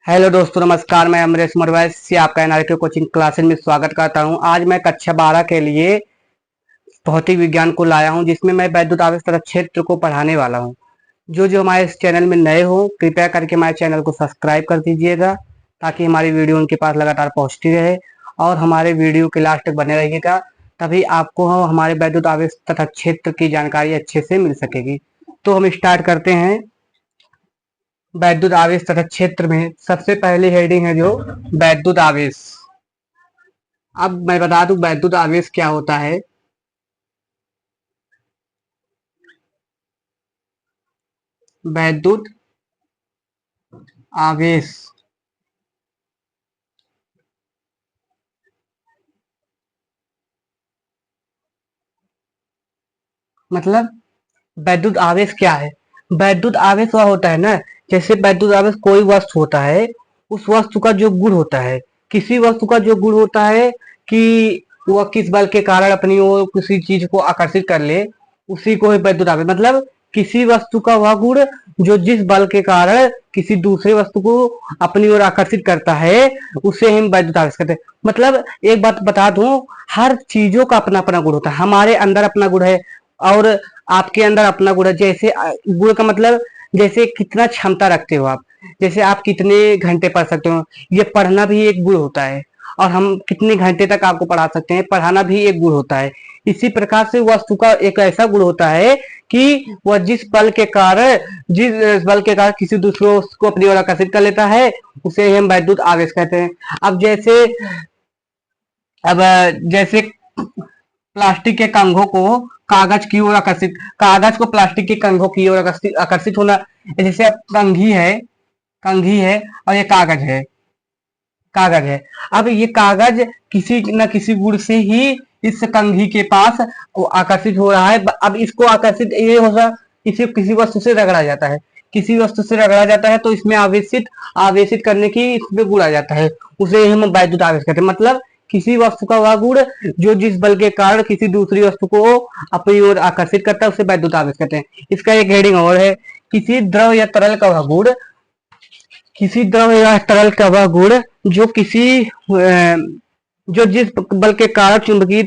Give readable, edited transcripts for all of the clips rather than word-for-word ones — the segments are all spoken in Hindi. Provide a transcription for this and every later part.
हेलो दोस्तों, नमस्कार। मैं अमरेश मरवाइस से आपका एनआरके कोचिंग क्लासेस में स्वागत करता हूं। आज मैं कक्षा 12 के लिए भौतिक विज्ञान को लाया हूं, जिसमें मैं वैद्युत आवेश तथा क्षेत्र को पढ़ाने वाला हूं। जो जो हमारे इस चैनल में नए हो, कृपया करके हमारे चैनल को सब्सक्राइब कर दीजिएगा, ताकि हमारी वीडियो उनके पास लगातार पहुंचती रहे। और हमारे वीडियो के लास्ट तक बने रहिएगा, तभी आपको हमारे वैद्युत आवेश तथा क्षेत्र की जानकारी अच्छे से मिल सकेगी। तो हम स्टार्ट करते हैं। वैद्युत आवेश तथा क्षेत्र में सबसे पहले हेडिंग है जो वैद्युत आवेश। अब मैं बता दूं वैद्युत आवेश क्या होता है। वैद्युत आवेश मतलब वैद्युत आवेश क्या है? वैद्युत आवेश वह होता है ना, जैसे वैद्युत आवेश कोई वस्तु होता है, उस वस्तु का जो गुण होता है, किसी वस्तु का जो गुण होता है कि वह किस बल के कारण अपनी ओर किसी चीज को आकर्षित कर ले, उसी को ही वैद्युत आवेश मतलब किसी वस्तु का वह गुण जो जिस बल के कारण किसी दूसरे वस्तु को अपनी ओर आकर्षित करता है, उसे हम वैद्युत आवेश कहते हैं। मतलब एक बात बता दूं, हर चीजों का अपना अपना गुण होता है। हमारे अंदर अपना गुण है और आपके अंदर अपना गुण है। जैसे गुण का मतलब जैसे कितना क्षमता रखते हो आप, जैसे आप कितने घंटे पढ़ सकते हो, ये पढ़ना भी एक गुण होता है। और हम कितने घंटे तक आपको पढ़ा सकते हैं, पढ़ाना भी एक गुण होता है। इसी प्रकार से वस्तु का एक ऐसा गुण होता है कि वह जिस बल के कारण किसी दूसरे वस्तु को अपनी ओर आकर्षित कर लेता है, उसे हम वैद्युत आवेश कहते हैं। अब जैसे प्लास्टिक के कंघों को कागज को प्लास्टिक के कंघों की ओर आकर्षित होना। जैसे अब कंघी है और ये कागज है। अब ये कागज किसी न किसी गुण से ही इस कंघी के पास वो आकर्षित हो रहा है। अब इसको आकर्षित ये होगा, इसे किसी वस्तु से रगड़ा जाता है। किसी वस्तु से रगड़ा जाता है तो इसमें आवेशित आवेशित करने की इसमें गुण आ जाता है, उसे हम वैद्युत आवेश कहते हैं। मतलब किसी वस्तु का वह गुण जो जिस बल के कारण किसी दूसरी वस्तु को अपनी ओर आकर्षित करता है, उसे वैद्युत आवेश कहते हैं। इसका एक हेडिंग और है, किसी द्रव या तरल का वह गुण किसी द्रव या तरल का वह गुण जो जो जिस बल के कारण चुंबकीय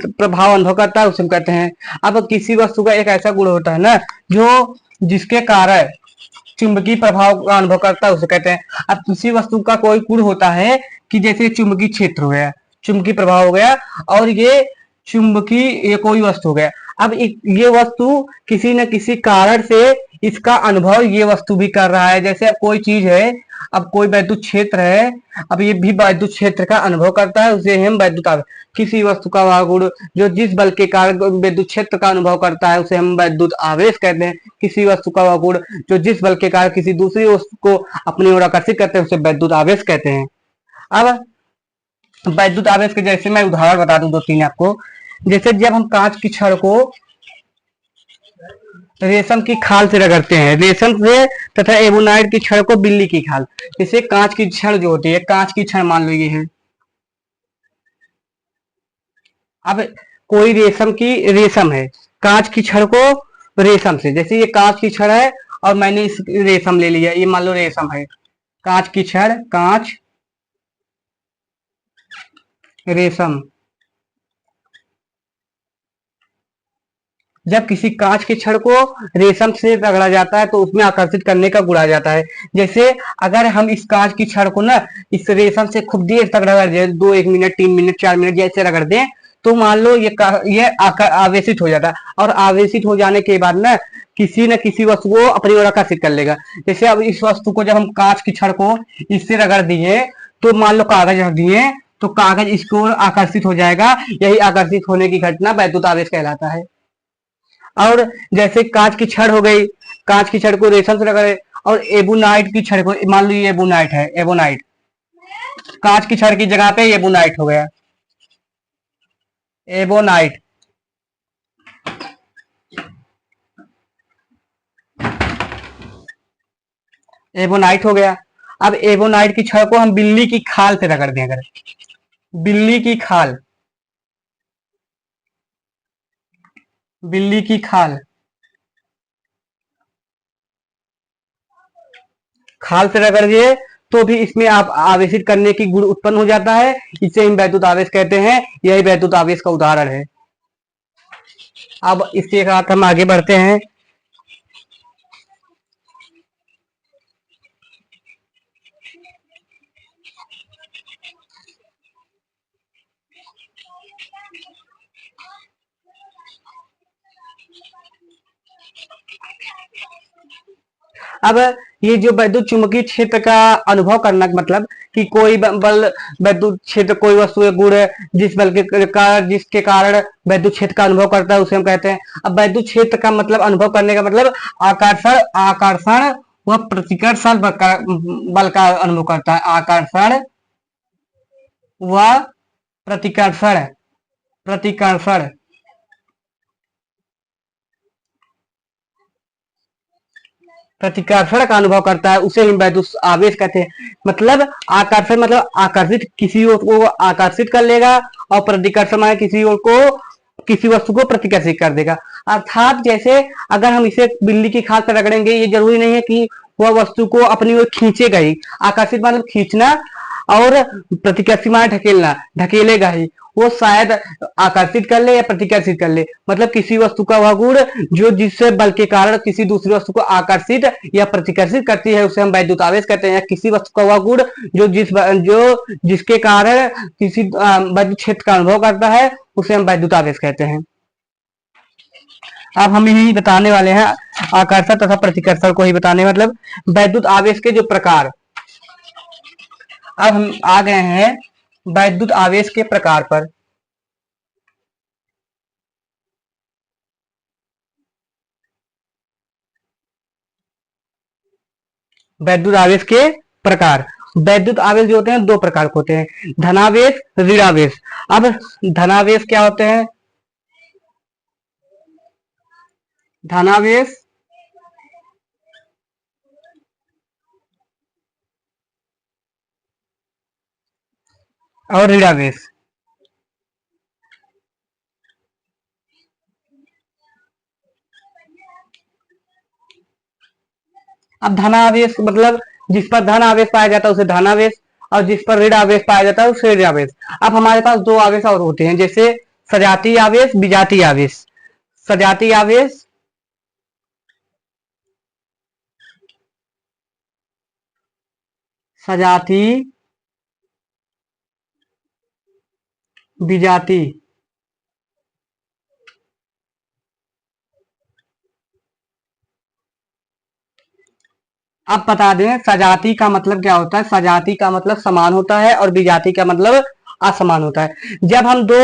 प्रभाव अनुभव करता है, उसे हम कहते हैं। अब किसी वस्तु का एक ऐसा गुण होता है ना, जो जिसके कारण चुंबकीय प्रभाव का अनुभव करता है, उसे कहते हैं। अब किसी वस्तु का कोई गुण होता है कि जैसे चुंबकीय क्षेत्र हो गया, चुंबकीय प्रभाव हो गया, और ये कोई वस्तु हो गया। अब ये वस्तु किसी न किसी कारण से इसका अनुभव ये वस्तु भी कर रहा है। जैसे अब कोई चीज है, अब कोई वैद्युत क्षेत्र है, अब ये भी वैद्युत क्षेत्र का अनुभव करता है, उसे हम वैद्युत आवेश। किसी वस्तु का वह गुण जो जिस बल के कारण विद्युत क्षेत्र का अनुभव करता है, उसे हम वैद्युत आवेश कहते हैं। किसी वस्तु का वह गुण जो जिस बल के कारण किसी दूसरी वस्तु को अपनी ओर आकर्षित करते हैं, उसे वैद्युत आवेश कहते हैं। अब वैद्युत आवेश के जैसे मैं उदाहरण बता दूं दो तीन आपको। जैसे जब हम कांच की छड़ को रेशम की खाल से रगड़ते हैं, रेशम से तथा एबोनाइट की छड़ को बिल्ली की खाल। जैसे कांच की छड़ जो होती है, कांच की छड़ मान लो ये है। अब कोई रेशम है, कांच की छड़ को रेशम से, जैसे ये कांच की छड़ है और मैंने इस रेशम ले लिया, ये मान लो रेशम है। कांच की छड़, कांच, रेशम। जब किसी कांच के छड़ को रेशम से रगड़ा जाता है तो उसमें आकर्षित करने का गुण आ जाता है। जैसे अगर हम इस कांच की छड़ को ना इस रेशम से खूब देर तक रगड़ दें, 1 मिनट 3 मिनट 4 मिनट जैसे रगड़ दें, तो मान लो ये आवेशित हो जाता है। और आवेशित हो जाने के बाद ना किसी न किसी वस्तु को अपनी ओर आकर्षित कर लेगा। जैसे अब इस वस्तु को जब हम कांच की छड़ को इससे रगड़ दिए, तो मान लो कागज रख दिए, तो कागज इसकी ओर आकर्षित हो जाएगा। यही आकर्षित होने की घटना वैद्युत आवेश कहलाता है। और जैसे कांच की छड़ हो गई, कांच की छड़ को रेशम से रगड़े, और एबोनाइट की छड़ को मान लो ये एबोनाइट है, एबोनाइट कांच की छड़ की जगह पे एबोनाइट हो गया, एबोनाइट। एबोनाइट हो गया। अब एबोनाइट की छड़ को हम बिल्ली की खाल से रगड़ दें, अगर बिल्ली की खाल, बिल्ली की खाल, खाल से रगड़िए तो भी इसमें आप आवेशित करने की गुण उत्पन्न हो जाता है, इसे हम वैद्युत आवेश कहते हैं। यही वैद्युत आवेश का उदाहरण है। अब इसके साथ हम आगे बढ़ते हैं। अब ये जो वैद्युत चुंबकीय क्षेत्र का अनुभव करना मतलब कि कोई बल वैद्युत क्षेत्र कोई वस्तु या गुण जिस बल के कारण जिसके कारण वैद्युत क्षेत्र का अनुभव करता है उसे हम कहते हैं। अब वैद्युत क्षेत्र का मतलब अनुभव करने का मतलब आकर्षण आकर्षण व प्रतिकर्षण बल का अनुभव करता है। आकर्षण व प्रतिकर्षण प्रतिकर्षण प्रतिकर्षण का अनुभव करता है, उसे हम वैद्युत आवेश कहते हैं। मतलब आकर्षण मतलब आकर्षित किसी ओर को आकर्षित कर लेगा, और प्रतिकर्षण माने किसी ओर को किसी वस्तु को प्रतिकर्षित कर देगा। अर्थात जैसे अगर हम इसे बिल्ली की खाल पर रगड़ेंगे, ये जरूरी नहीं है कि वह वस्तु को अपनी ओर खींचेगा ही। आकर्षित मतलब खींचना, और प्रतिकर्षित माने ढकेलना, ढकेलेगा ही। वो शायद आकर्षित कर ले या प्रतिकर्षित कर ले, मतलब किसी वस्तु का वह गुण जो जिससे बल के कारण किसी दूसरी वस्तु को आकर्षित या प्रतिकर्षित करती है उसे हम वैद्युत आवेश कहते हैं। या किसी वस्तु का वह गुण जो जिसके कारण किसी वैद्युत क्षेत्र का अनुभव करता है उसे हम वैद्युत आवेश कहते हैं। अब हम यही बताने वाले हैं, आकर्षण तथा प्रतिकर्षण को ही बताने, मतलब वैद्युत आवेश के जो प्रकार। अब हम आ गए हैं वैद्युत आवेश के प्रकार पर। वैद्युत आवेश के प्रकार। वैद्युत आवेश जो होते हैं दो प्रकार के होते हैं, धनावेश, ऋणावेश। अब धनावेश क्या होते हैं? धनावेश और ऋणावेश। अब धनावेश मतलब जिस पर धन आवेश पाया जाता है उसे धनावेश, और जिस पर ऋण आवेश पाया जाता है उसे ऋणावेश। अब हमारे पास दो आवेश और होते हैं, जैसे सजातीय आवेश, विजातीय आवेश। सजातीय आवेश सजाती विजाती। अब बता दें सजाती का मतलब क्या होता है। सजाती का मतलब समान होता है और विजाती का मतलब असमान होता है। जब हम दो